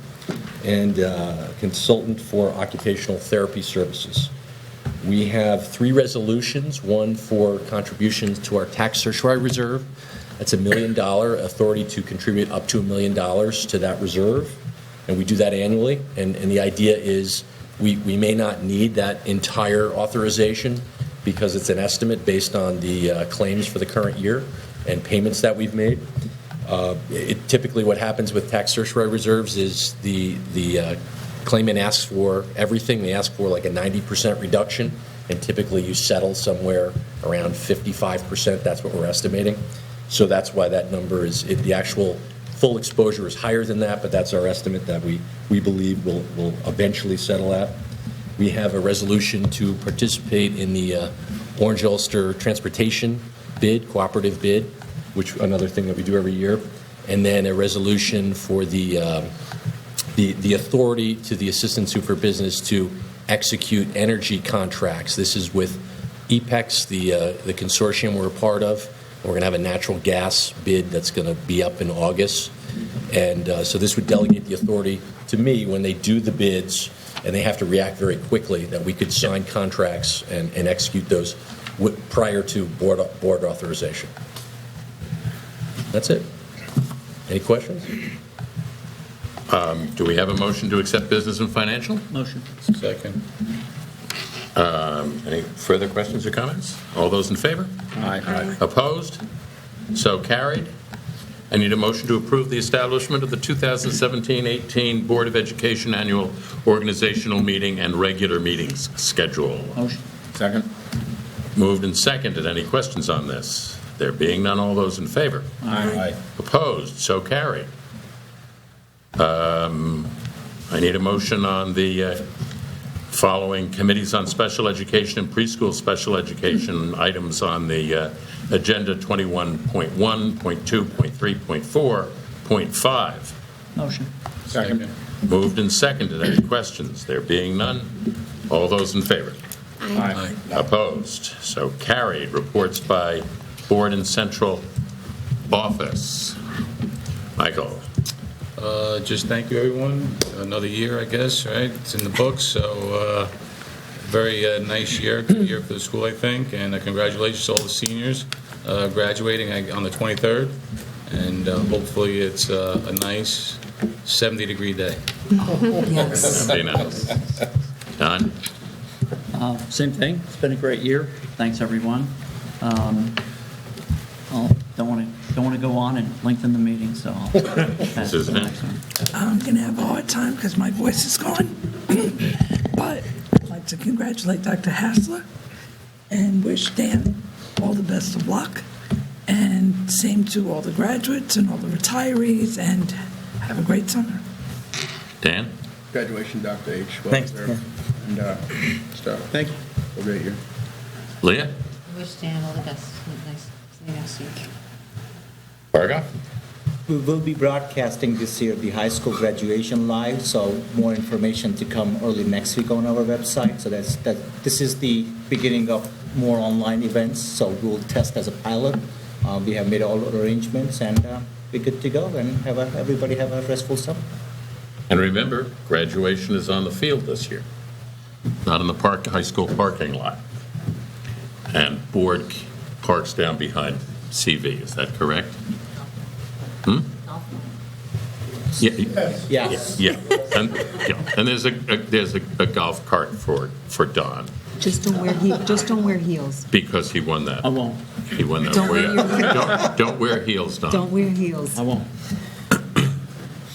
M: and consultant for occupational therapy services. We have 3 resolutions, one for contributions to our tax certiorari reserve. That's $1 million, authority to contribute up to $1 million to that reserve, and we do that annually. And the idea is we may not need that entire authorization because it's an estimate based on the claims for the current year and payments that we've made. Typically what happens with tax certiorari reserves is the claimant asks for everything. They ask for like a 90% reduction, and typically you settle somewhere around 55%. That's what we're estimating. So that's why that number is, the actual full exposure is higher than that, but that's our estimate that we believe will eventually settle at. We have a resolution to participate in the Orange Ulster Transportation bid, cooperative bid, which another thing that we do every year, and then a resolution for the authority to the Assistant Super Business to execute energy contracts. This is with EPEX, the consortium we're a part of. We're going to have a natural gas bid that's going to be up in August. And so this would delegate the authority to me when they do the bids, and they have to react very quickly, that we could sign contracts and execute those prior to board authorization. That's it. Any questions?
B: Do we have a motion to accept business and financial?
F: Motion.
G: Second.
B: Any further questions or comments? All those in favor?
C: Aye.
B: Opposed? So carried. I need a motion to approve the establishment of the 2017-18 Board of Education Annual Organizational Meeting and Regular Meetings Schedule.
F: Motion.
C: Second.
B: Moved and seconded. Any questions on this? There being none, all those in favor?
C: Aye.
B: Opposed? So carried. I need a motion on the following committees on special education and preschool special education items on the agenda: 21.1, .2, .3, .4, .5.
F: Motion.
C: Second.
B: Moved and seconded. Any questions? There being none, all those in favor?
C: Aye.
B: Opposed? So carried. Reports by Board and Central Office. Michael.
G: Just thank you, everyone. Another year, I guess, right? It's in the books, so very nice year, good year for the school, I think, and congratulations to all the seniors graduating on the 23rd, and hopefully it's a nice 70-degree day.
E: Yes.
B: Very nice. Don?
F: Same thing. It's been a great year. Thanks, everyone. Don't want to go on and lengthen the meeting, so I'll pass to the next one.
N: I'm going to have a hard time because my voice is gone. But I'd like to congratulate Dr. Hassler and wish Dan all the best of luck. And same to all the graduates and all the retirees, and have a great summer.
B: Dan?
O: Graduation, Dr. H. Well
H: Thanks.
O: deserved. And thank you. A great year.
B: Leah?
P: Wish Dan all the best. Nice. See you next year.
B: Varga?
R: We will be broadcasting this year the high school graduation live, so more information to come early next week on our website. So this is the beginning of more online events, so we'll test as a pilot. We have made all arrangements, and we're good to go, and everybody have a restful summer.
B: And remember, graduation is on the field this year, not in the high school parking lot. And board parks down behind CV, is that correct? Yeah.
R: Yes.
B: Yeah. And there's a golf cart for Don,
E: Just don't wear heels.
B: because he won that.
F: I won't.
B: He won that.
E: Don't wear your-
B: Don't wear heels, Don.
E: Don't wear heels.
F: I won't.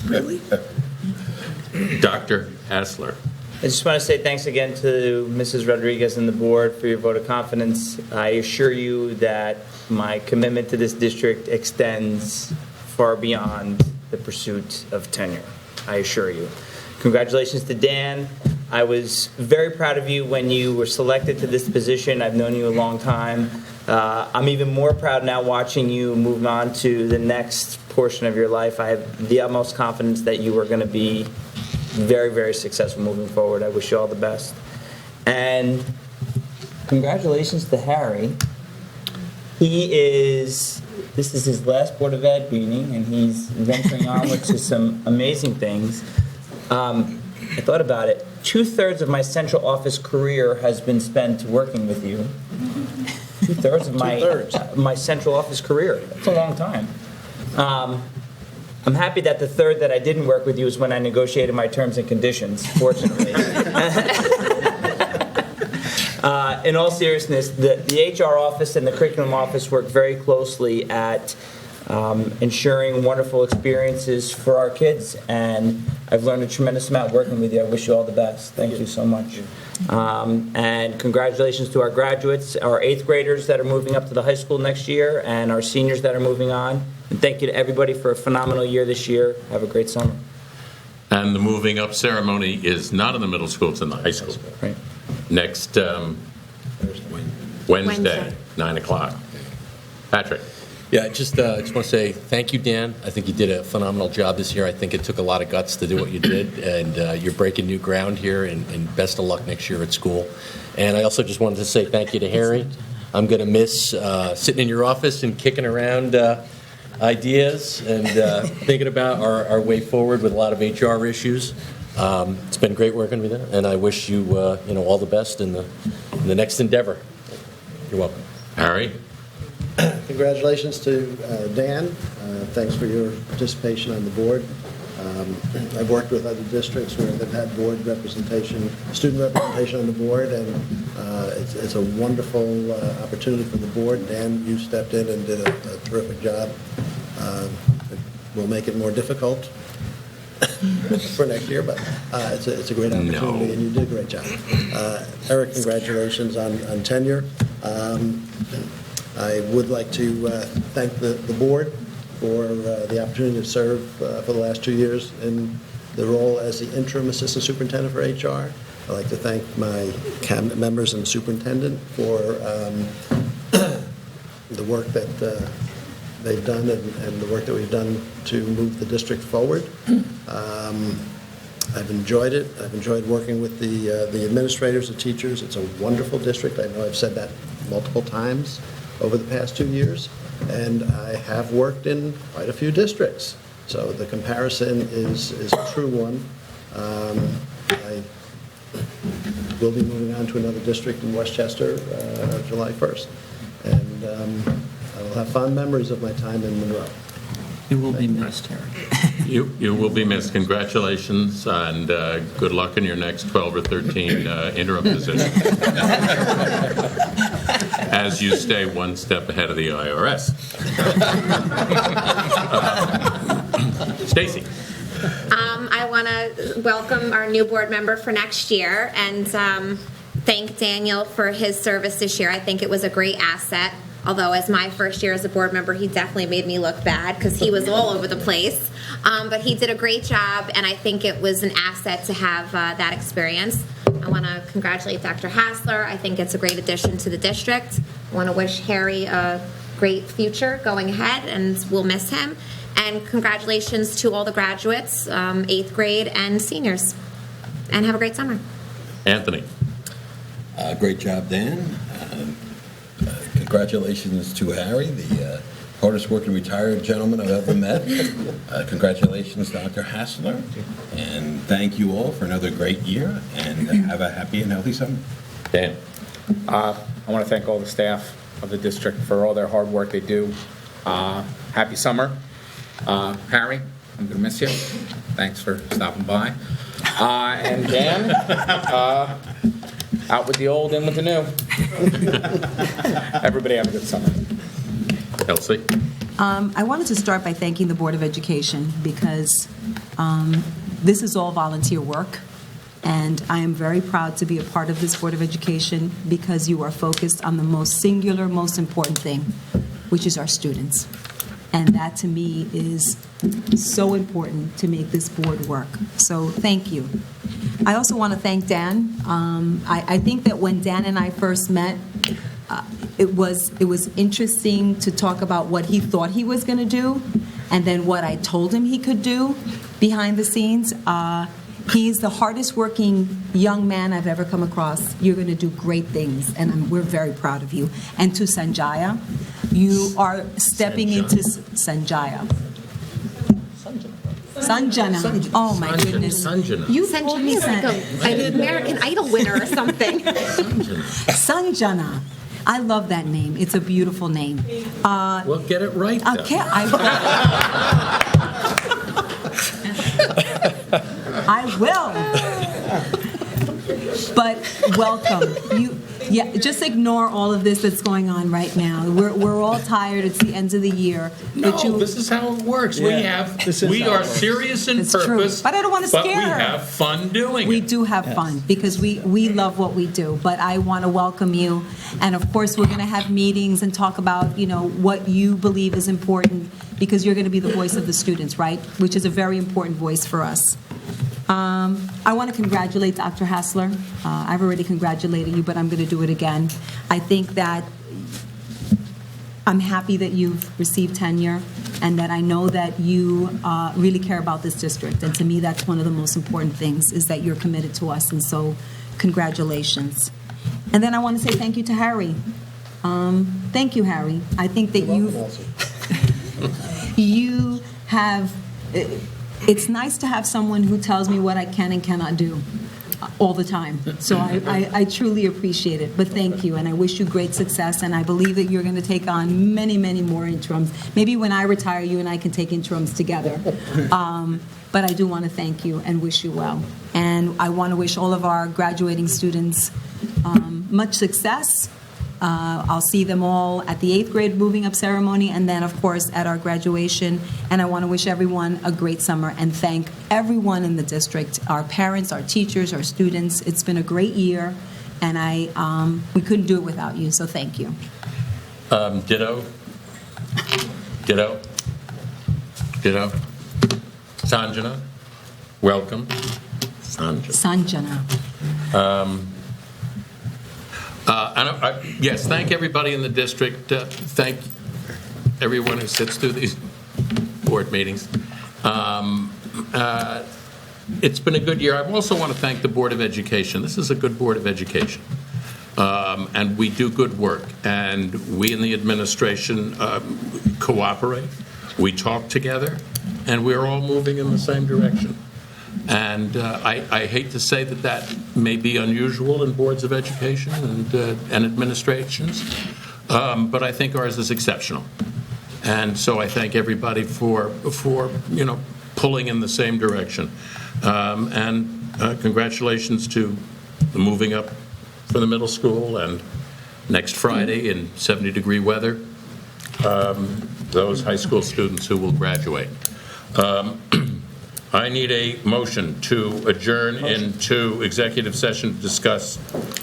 N: Really?
B: Dr. Hassler.
H: I just want to say thanks again to Mrs. Rodriguez and the board for your vote of confidence. I assure you that my commitment to this district extends far beyond the pursuit of tenure. I assure you. Congratulations to Dan. I was very proud of you when you were selected to this position. I've known you a long time. I'm even more proud now watching you move on to the next portion of your life. I have the utmost confidence that you are going to be very, very successful moving forward. I wish you all the best. And congratulations to Harry. This is his last Board of Ed meeting, and he's venturing onward to some amazing things. I thought about it. 2/3 of my central office career has been spent working with you. 2/3 of my central office career. That's a long time. I'm happy that the third that I didn't work with you is when I negotiated my terms and conditions, fortunately. In all seriousness, the HR office and the curriculum office work very closely at ensuring wonderful experiences for our kids, and I've learned a tremendous amount working with you. I wish you all the best. Thank you so much. And congratulations to our graduates, our 8th graders that are moving up to the high school next year, and our seniors that are moving on. And thank you to everybody for a phenomenal year this year. Have a great summer.
B: And the moving up ceremony is not in the middle school, it's in the high school.
H: Right.
B: Next Wednesday, 9 o'clock. Patrick.
M: Yeah, just want to say thank you, Dan. I think you did a phenomenal job this year. I think it took a lot of guts to do what you did, and you're breaking new ground here, and best of luck next year at school. And I also just wanted to say thank you to Harry. I'm going to miss sitting in your office and kicking around ideas and thinking about our way forward with a lot of HR issues. It's been great working with you, and I wish you all the best in the next endeavor. You're welcome.
B: Harry?
Q: Congratulations to Dan. Thanks for your participation on the board. I've worked with other districts where they've had board representation, student representation on the board, and it's a wonderful opportunity for the board. Dan, you stepped in and did a terrific job. It will make it more difficult for next year, but it's a great opportunity, and you did a great job. Eric, congratulations on tenure. I would like to thank the board for the opportunity to serve for the last 2 years in the role as the interim assistant superintendent for HR. I'd like to thank my cabinet members and the superintendent for the work that they've done and the work that we've done to move the district forward. I've enjoyed it. I've enjoyed working with the administrators, the teachers. It's a wonderful district. I know I've said that multiple times over the past 2 years, and I have worked in quite a few districts. So the comparison is a true one. I will be moving on to another district in Westchester July 1st, and I will have fond memories of my time in Monroe.
F: You will be missed, Harry.
B: You will be missed. Congratulations, and good luck in your next 12 or 13 interim positions as you stay one step ahead of the IRS. Stacy.
S: I want to welcome our new board member for next year and thank Daniel for his service this year. I think it was a great asset. Although as my first year as a board member, he definitely made me look bad because he was all over the place. But he did a great job, and I think it was an asset to have that experience. I want to congratulate Dr. Hassler. I think it's a great addition to the district. I want to wish Harry a great future going ahead, and we'll miss him. And congratulations to all the graduates, 8th grade and seniors. And have a great summer.
B: Anthony.
T: Great job, Dan. Congratulations to Harry, the hardest working retired gentleman I've ever met. Congratulations, Dr. Hassler. And thank you all for another great year, and have a happy and healthy summer.
B: Dan.
C: I want to thank all the staff of the district for all their hard work they do. Happy summer. Harry, I'm going to miss you. Thanks for stopping by. And Dan, out with the old, in with the new. Everybody have a good summer.
B: Elsie?
E: I wanted to start by thanking the Board of Education because this is all volunteer work, and I am very proud to be a part of this Board of Education because you are focused on the most singular, most important thing, which is our students. And that, to me, is so important to make this board work. So thank you. I also want to thank Dan. I think that when Dan and I first met, it was interesting to talk about what he thought he was going to do and then what I told him he could do behind the scenes. He's the hardest working young man I've ever come across. You're going to do great things, and we're very proud of you. And to Sanjaya, you are stepping into Sanjaya. Sanjana. Oh, my goodness.
B: Sanjana.
E: You told me
S: Sanjana is like an American Idol winner or something.
E: Sanjana. I love that name. It's a beautiful name.
B: Well, get it right, then.
E: Okay, I will. But welcome. Just ignore all of this that's going on right now. We're all tired. It's the end of the year.
B: No, this is how it works. We are serious in purpose,
E: but I don't want to scare.
B: But we have fun doing it.
E: We do have fun because we love what we do. But I want to welcome you, and of course we're going to have meetings and talk about what you believe is important because you're going to be the voice of the students, right? Which is a very important voice for us. I want to congratulate Dr. Hassler. I've already congratulated you, but I'm going to do it again. I think that I'm happy that you've received tenure and that I know that you really care about this district. And to me, that's one of the most important things is that you're committed to us. And so congratulations. And then I want to say thank you to Harry. Thank you, Harry. I think that you have... It's nice to have someone who tells me what I can and cannot do all the time. So I truly appreciate it. But thank you, and I wish you great success, and I believe that you're going to take on many, many more interims. Maybe when I retire, you and I can take interims together. But I do want to thank you and wish you well. And I want to wish all of our graduating students much success. I'll see them all at the 8th grade moving up ceremony and then, of course, at our graduation. And I want to wish everyone a great summer and thank everyone in the district, our parents, our teachers, our students. It's been a great year, and we couldn't do it without you, so thank you.
B: Ditto. Ditto. Ditto. Sanjana. Welcome.
E: Sanjana.
B: Yes, thank everybody in the district. Thank everyone who sits through these board meetings. It's been a good year. I also want to thank the Board of Education. This is a good Board of Education. And we do good work. And we in the administration cooperate. We talk together. And we're all moving in the same direction. And I hate to say that may be unusual in boards of education and administrations, but I think ours is exceptional. And so I thank everybody for pulling in the same direction. And congratulations to the moving up for the middle school and next Friday in 70-degree weather, those high school students who will graduate. I need a motion to adjourn into executive session to discuss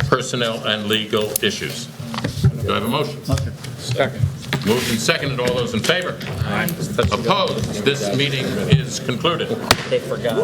B: personnel and legal issues. Do I have a motion?
C: Second.
B: Moved and seconded. All those in favor? Aye. Opposed? This meeting is concluded.
H: They forgot.